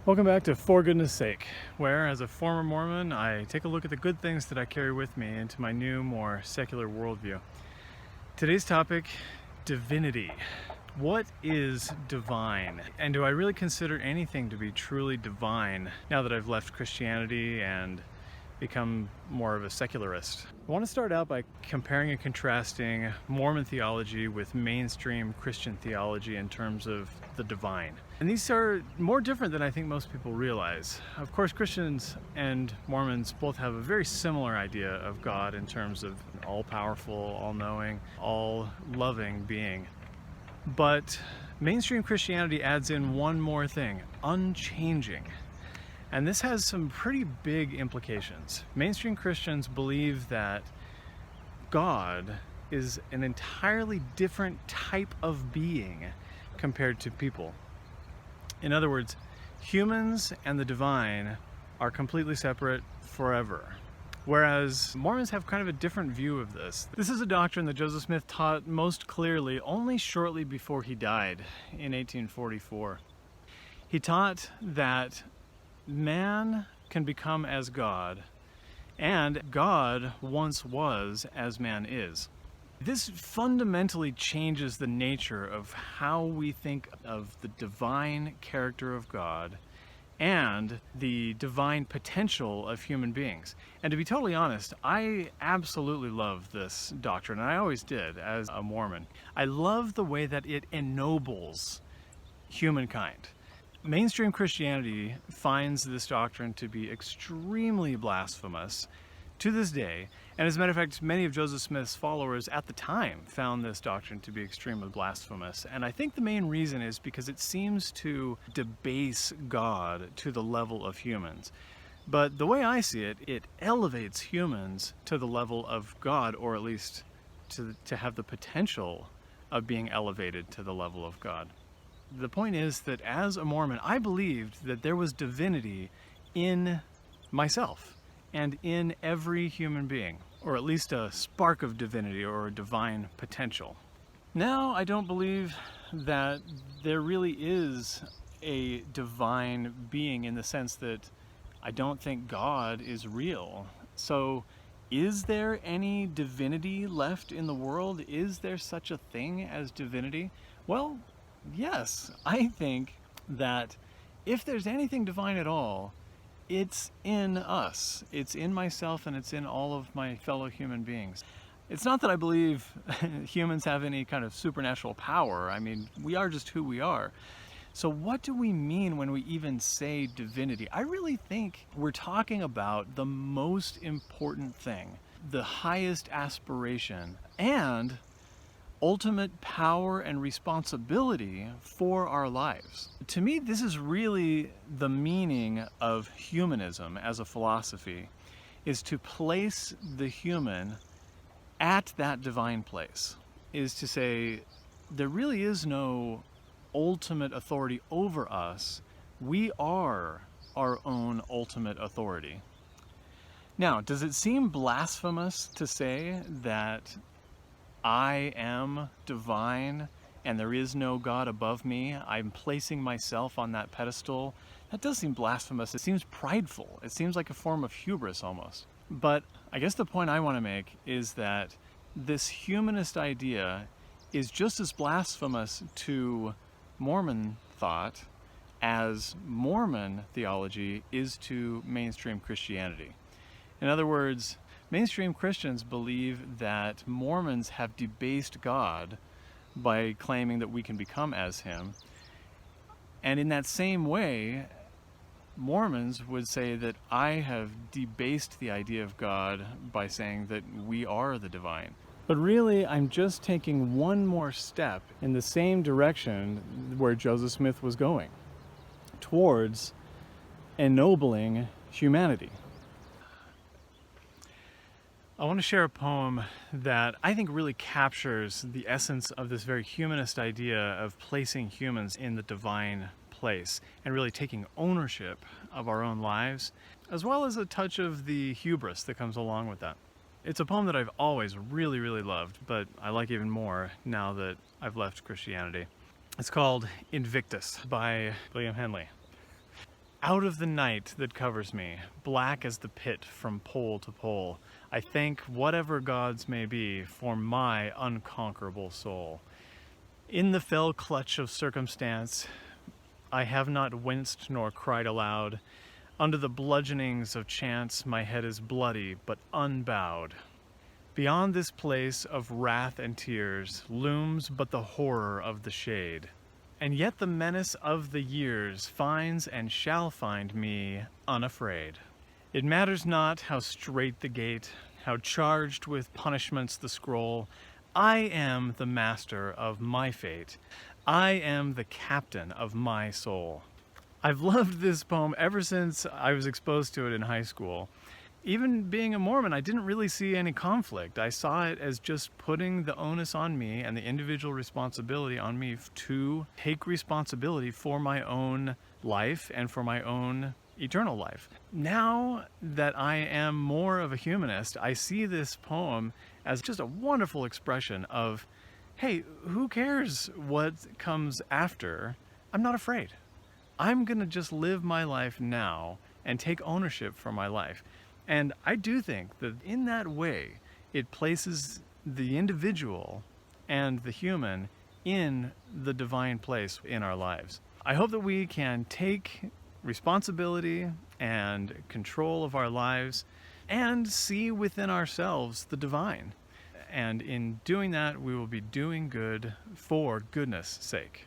Welcome back to For Goodness Sake, where, as a former Mormon, I take a look at the good things that I carry with me into my new, more secular worldview. Today's topic, divinity. What is divine? And do I really consider anything to be truly divine now that I've left Christianity and become more of a secularist? I want to start out by comparing and contrasting Mormon theology with mainstream Christian theology in terms of the divine. And these are more different than I think most people realize. Of course, Christians and Mormons both have a very similar idea of God in terms of all-powerful, all-knowing, all-loving being. But mainstream Christianity adds in one more thing: unchanging. And this has some pretty big implications. Mainstream Christians believe that God is an entirely different type of being compared to people. In other words, humans and the divine are completely separate forever. Whereas Mormons have kind of a different view of this. This is a doctrine that Joseph Smith taught most clearly only shortly before he died in 1844. He taught that man can become as God, and God once was as man is. This fundamentally changes the nature of how we think of the divine character of God and the divine potential of human beings. And to be totally honest, I absolutely love this doctrine, and I always did as a Mormon. I love the way that it ennobles humankind. Mainstream Christianity finds this doctrine to be extremely blasphemous to this day, and as a matter of fact, many of Joseph Smith's followers at the time found this doctrine to be extremely blasphemous. And I think the main reason is because it seems to debase God to the level of humans. But the way I see it, it elevates humans to the level of God, or at least to have the potential of being elevated to the level of God. The point is that as a Mormon, I believed that there was divinity in myself and in every human being, or at least a spark of divinity or a divine potential. Now, I don't believe that there really is a divine being in the sense that I don't think God is real. So, is there any divinity left in the world? Is there such a thing as divinity? Well, yes, I think that if there's anything divine at all, it's in us. It's in myself, and it's in all of my fellow human beings. It's not that I believe humans have any kind of supernatural power. I mean, we are just who we are. So what do we mean when we even say divinity? I really think we're talking about the most important thing, the highest aspiration, and ultimate power and responsibility for our lives. To me, this is really the meaning of humanism as a philosophy, is to place the human at that divine place, is to say there really is no ultimate authority over us. We are our own ultimate authority. Now, does it seem blasphemous to say that I am divine and there is no God above me? I'm placing myself on that pedestal. That does seem blasphemous. It seems prideful. It seems like a form of hubris almost. But I guess the point I want to make is that this humanist idea is just as blasphemous to Mormon thought as Mormon theology is to mainstream Christianity. In other words, mainstream Christians believe that Mormons have debased God by claiming that we can become as Him. And in that same way, Mormons would say that I have debased the idea of God by saying that we are the divine. But really, I'm just taking one more step in the same direction where Joseph Smith was going, towards ennobling humanity. I want to share a poem that I think really captures the essence of this very humanist idea of placing humans in the divine place and really taking ownership of our own lives, as well as a touch of the hubris that comes along with that. It's a poem that I've always really, really loved, but I like even more now that I've left Christianity. It's called Invictus by William Henley. Out of the night that covers me, black as the pit from pole to pole, I thank whatever gods may be for my unconquerable soul. In the fell clutch of circumstance, I have not winced nor cried aloud. Under the bludgeonings of chance, my head is bloody but unbowed. Beyond this place of wrath and tears looms but the horror of the shade. And yet the menace of the years finds and shall find me unafraid. It matters not how strait the gate, how charged with punishments the scroll. I am the master of my fate. I am the captain of my soul. I've loved this poem ever since I was exposed to it in high school. Even being a Mormon, I didn't really see any conflict. I saw it as just putting the onus on me and the individual responsibility on me to take responsibility for my own life and for my own eternal life. Now that I am more of a humanist, I see this poem as just a wonderful expression of, hey, who cares what comes after? I'm not afraid. I'm gonna just live my life now and take ownership for my life. And I do think that in that way, it places the individual and the human in the divine place in our lives. I hope that we can take responsibility and control of our lives and see within ourselves the divine. And in doing that, we will be doing good for goodness sake.